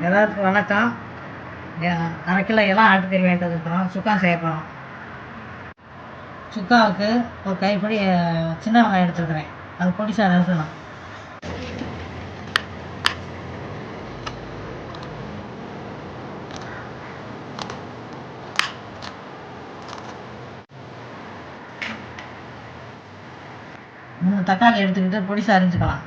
எல்லாருக்கும் வணக்கம். அரை கிலோ எல்லாம் ஆட்டுக்கறி வாங்கிட்டு வந்துருக்குறோம். சுக்கா செய்ய போகிறோம். சுக்காவுக்கு ஒரு கைப்பிடி சின்ன வெங்காயம் எடுத்துருக்குறேன். அது பொடிசாக நறுக்கணும். தக்காளி எடுத்துக்கிட்டு பொடிசாக அரிஞ்சுக்கலாம்.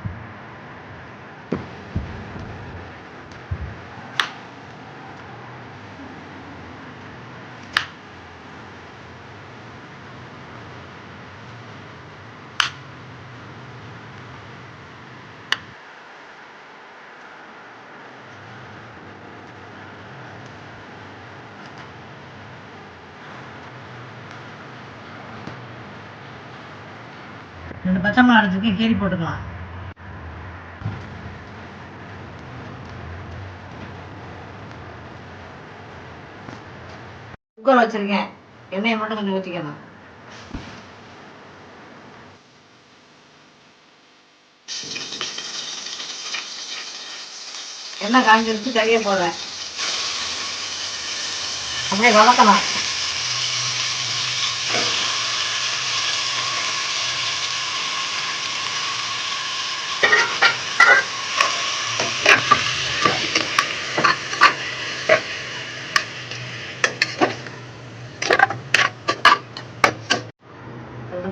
ரெண்டு பச்சை மிளகா அரைச்சிருக்கேன், கீரி போட்டுக்கலாம். குக்கர் வச்சிருக்கேன், எண்ணெயை மட்டும் கொஞ்சம் ஊற்றிக்கணும். எண்ணெய் காஞ்சிருச்சு, கறியை போடுறேன். அப்படியே வதக்கலாம்.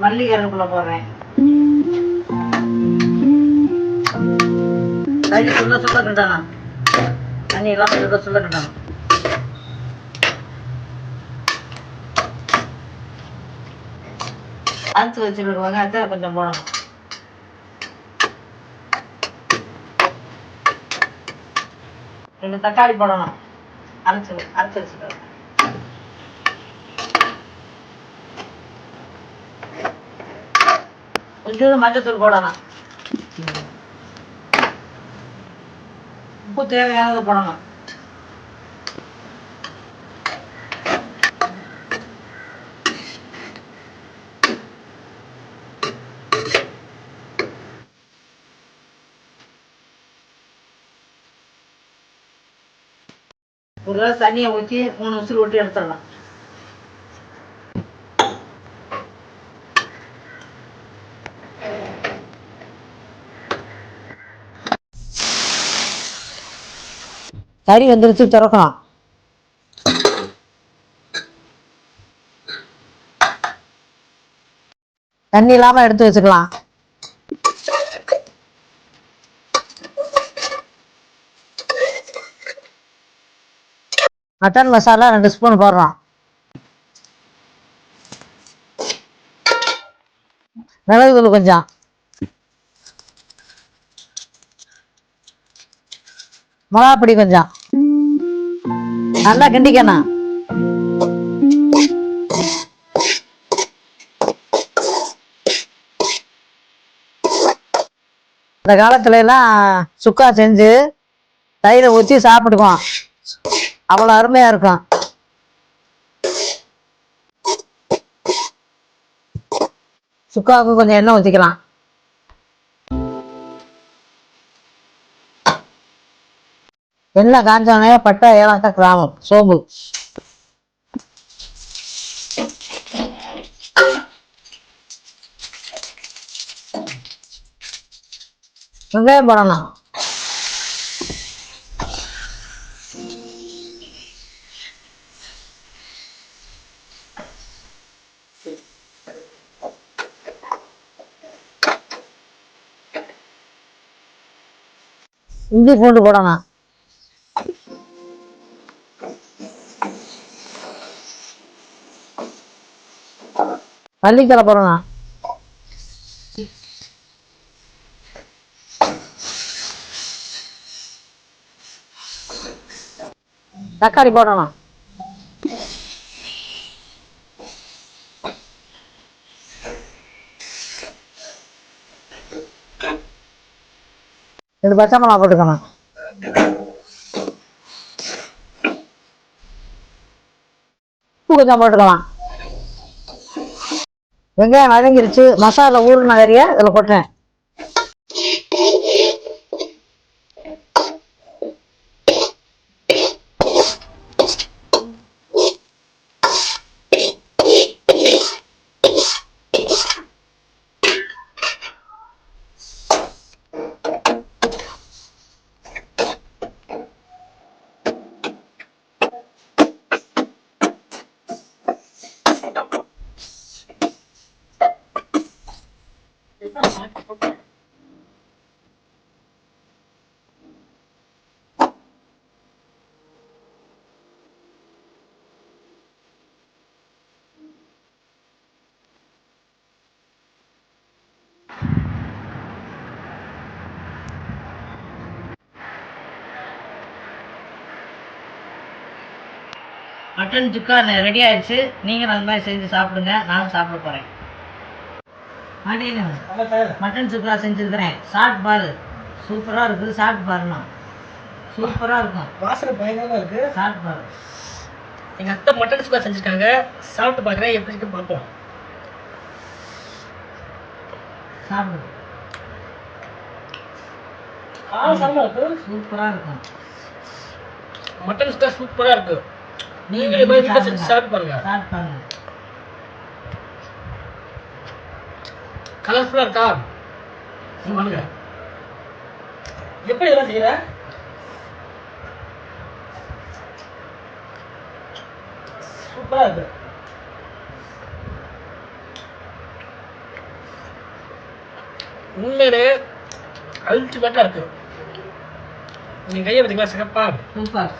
மல்லி கருவேப்பிலை போடுறேன். தண்ணி சுள்ள கிண்டணும். தண்ணி எல்லாம் சுள்ள கிண்டணும். அரைச்சி வச்சுருக்க வெங்காயத்தை கொஞ்சம் போடணும். ரெண்டு தக்காளி போடணும். அரைச்சி வச்சுருக்கேன். கொஞ்சம் மஞ்சத்தூள் போடணும். உப்பு தேவையானது போடணும். ஒரு கிளாஸ் தண்ணியை ஊற்றி 3 விசில் விட்டு எடுத்துடலாம். கறி வந்துருச்சு, திறக்கலாம். தண்ணி இல்லாமல் எடுத்து வச்சுக்கலாம். மட்டன் மசாலா 2 ஸ்பூன் போடுறோம். மிளகு தூள் கொஞ்சம், மிளகாப்பொடி கொஞ்சம். நல்லா கிண்டிக்கணும். இந்த காலத்துல எல்லாம் சுக்கா செஞ்சு தயிரை ஊற்றி சாப்பிடுவோம். அவ்வளோ அருமையா இருக்கும். சுக்காவுக்கு கொஞ்சம் எண்ணெய் ஊற்றிக்கலாம். எண்ணெய் காஞ்சோடனே பட்டை, ஏலக்காய், கிராம்பு, சோம்பு, வெங்காயம் போடணும். இஞ்சி பூண்டு போடணும். மல்லித்தலை போடணும். தக்காளி போடணும். ரெண்டு பச்சை மிளகா போட்டுக்கணும். உப்பு கொஞ்சம் போட்டுக்கலாம். வெங்காயம் வதங்கிருச்சு. மசாலா ஊறின கறியை இதில் போட்டேன். மட்டன் சுக்கா ரெடி ஆயிடுச்சு. நீங்களும் அது மாதிரி செஞ்சு சாப்பிடுங்க. நானும் சாப்பிட போகிறேன். மட்டன் சுக்கா செஞ்சுருக்கிறேன். சாப்பிட்டு பாரு. சூப்பராக இருக்குது. சாப்பிட்டு பாருண்ணா. சூப்பராக இருக்கும். வாசனை பயங்கரமாக இருக்குது. சாப்பிட்டு பாரு. எங்கள் அத்தை மட்டன் சுக்கா செஞ்சுருக்காங்க. சாப்பிட்டு பார்க்குறேன். எப்படி இருக்கு பார்ப்போம். சாப்பிடு. செம்ம இருக்கு. சூப்பராக இருக்கும். மட்டன் சுக்கா சூப்பராக இருக்கு. நீங்களே போய் சுக்கா செஞ்சு சாப்பிட்டு பாருங்க. சாப்பிட்டு பாருங்க. கலர்ஃபுல்லாக இருக்கா? வாங்க. எப்படி இதெல்லாம் செய்யற? சூப்பராக இருக்கு. உண்மையிலே அல்டிமேட்டாக இருக்கு. நீங்கள் கையை பார்த்தீங்களா? சிறப்பா சூப்பர்.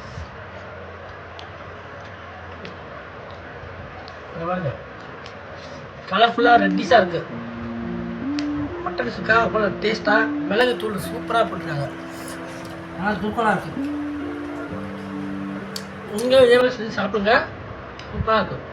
கலர்ஃபுல்லாக ரெட்டிஸாக இருக்கு. மட்டன் சுக்கா அவ்வளோ டேஸ்ட்டாக மிளகு தூள் சூப்பராக போட்டுருக்காங்க. சூப்பராக இருக்கு. நீங்களும் இதே மாதிரி செஞ்சு சாப்பிடுங்க. சூப்பராக இருக்கும்.